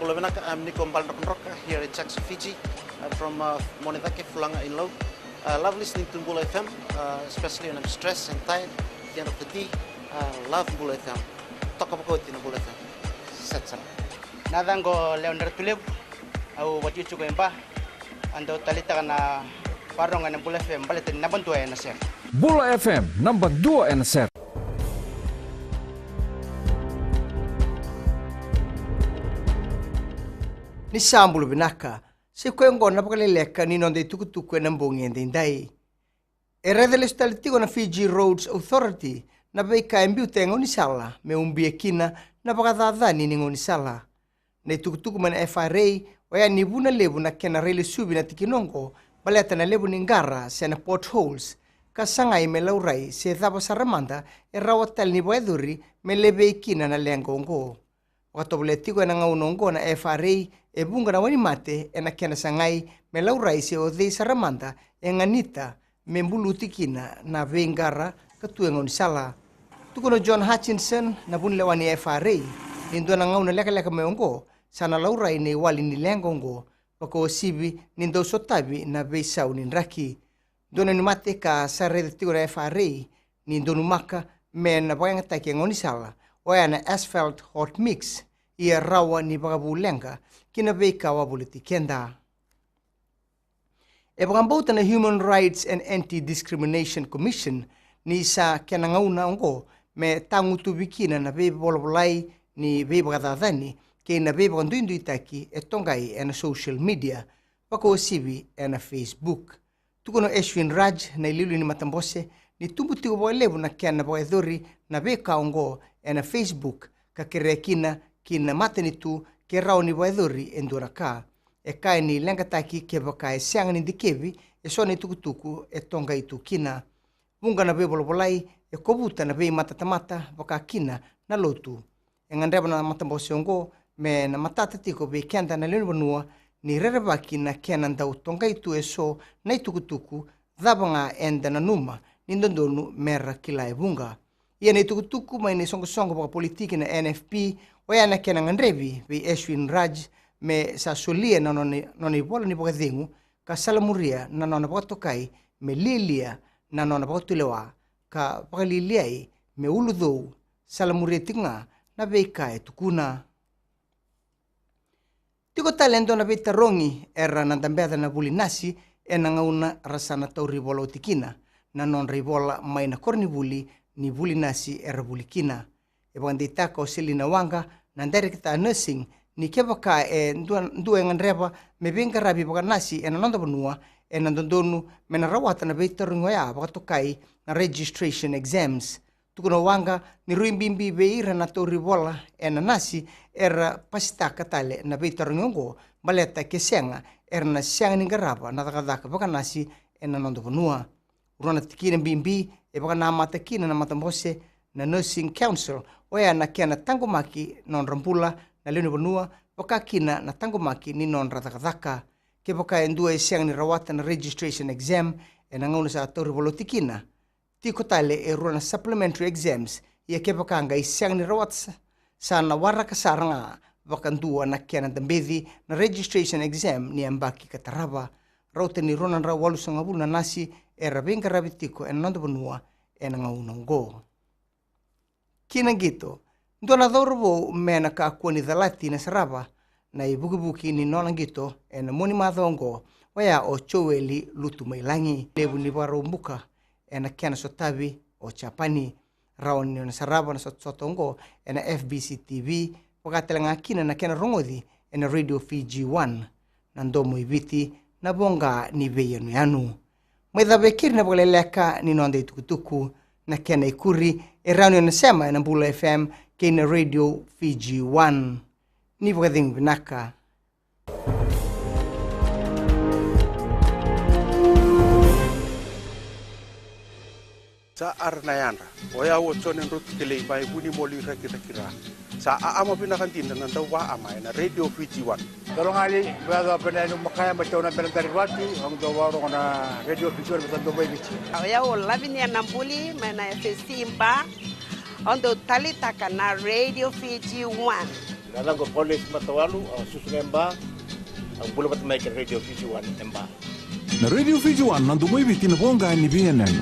Bulavinaka. I'm Nico Mbalnakonroka here in Jackson, Fiji. I'm from Monedake, Fulanga in Low. Love listening to Mbula FM, especially when I'm stressed and tired at the end of the day. Love Mbula FM. Talk about it in Mbula FM. Set sana. Nadango Leonard Tulip, au what you to go and buy, and the Talita na Parong and Mbula FM, but it's number 2 and a set. Mbula FM, number 2 and a set. Ni sambulu binaka se kwengo na pakaleleka ni nonde tukutuku na mbongi ndai e redele stalitigo na Fiji Roads Authority na beika embiute ngoni sala me umbie kina na pakadada ni ngoni sala ne tukutuku man FRA waya ni buna lebu na kena rele subi na tikinongo baleta na lebu ningara se na potholes kasanga imelaurai se thaba saramanda e rawatal ni boeduri me lebe kina na lengongo wakatobuletigo na ngaunongo na FRA e bunga na wani mate e na kena sangai me laurai se o dhei saramanda e nganita me mbulutikina na vengara katuengon sala. Tukono John Hutchinson na bunle wani FRA nindo na ngauna leka meongo sana laurai ne wali ni lengongo wako sibi nindo sotabi na beisau ninraki. Dona ni mate ka sarede tigo na FRA nindo numaka me na pangata ngoni sala waya na asphalt hot mix ia rawa ni bagabulenga kina beika wabuliti kenda. E bagambauta na Human Rights and Anti-Discrimination Commission ni sa kena ngauna ongo me tangutu bikina na bebe bolabolai ni bebe bagadadani ke na bebe baganduindu itaki e tongai e na social media wako sibi e na Facebook. Tukono Ashwin Raj na ililu ni matambose ni tumbuti uboelevu na kena bagadori na beka ongo e na Facebook kakere kina matenitu ke rauni waedhuri enduraka e kai ni lengataki ke bakai siang ni dikevi e soni tukutuku e tonga itu kina bunga na bebolobolai e kobuta na bei matatamata baka kina na lotu e ngandeba na matambosongo me na matata tiko be kenda na lenwanua ni rerebaki na kena ndau tonga itu e so na tukutuku dhabanga enda na numa ni ndondonu mera kila e bunga ia ni tukutuku mai ni songo baka politiki na NFP waya na kena ngandrevi vi Ashwin Raj me sa solia na noni bola ni boka dhingu ka salamuria na nona boka tokai me lilia na nona boka tulewa ka boka liliai me uludhou salamuria tinga na beika e tukuna. Tiko talento na beita rongi era na dambeda na buli nasi e na ngauna rasana tau ribola utikina na non ribola mai na korni buli ni buli nasi era buli kina. E bangandita ko Selina Wanga na ndere kita nursing ni kebaka e ndue nganreba me benga rabi baka nasi e na nonda banua e na ndondonu me na rawata na beita rungoya baka tokai na registration exams. Tukuno Wanga ni ruimbimbi beira na tori bola e na nasi era pasita katale na beita rungongo baleta kesenga era na sianga ningaraba na takadaka baka nasi e na nonda banua. Urona tikina bimbi e baka na matakina na matambose na Nursing Council oya na kia na tangomaki non rampula na leo banua baka kina na tangomaki ni non ratakadaka ke baka endua siang ni rawata na registration exam e na ngauna sa tori bolotikina tiko tale e runa supplementary exams ia ke baka ngai siang ni rawata sa na waraka saranga baka ndua na kia na dambedi na registration exam ni ambaki kataraba raute ni runa rawalu sangabuna nasi e rabenga rabitiko e nonda banua e na ngauna ngo. Kina gitu, ndona dhorbo mena ka kuani dhalati na saraba na ibuki ni nona gitu e na moni madhongo waya o choweli lutu mailangi lebu ni baro mbuka e na kiana sotabi o chapani raon ni na saraba na sotongo e na FBC TV wakatelanga kina na kiana rongodi e na Radio Fiji 1 na ndomo ibiti na bonga ni veyanu yanu. Mwedhabekiri na bogaleleka ni nonde tukutuku na kena ikuri e rauni na sema na Mbula FM kena Radio Fiji 1 ni wakadhingu binaka. Sa arnayanda oya wo chone ndotu kele bai buni moli rakira sa ama binakantin na ndawa ama na Radio Fiji 1 Tolongali baga penenu makaya matona penantari wati ang dawaro na Radio Fiji 1 betanto bai bichi oya wo lavini na Mbuli mana FSC imba ondo talita kana Radio Fiji 1 Kalang ko Police Matawalu, susungan ba ang bula matamay ka Radio Fiji 1 Emba. Na Radio Fiji 1 nandu mo ibitin bonga ni BNN.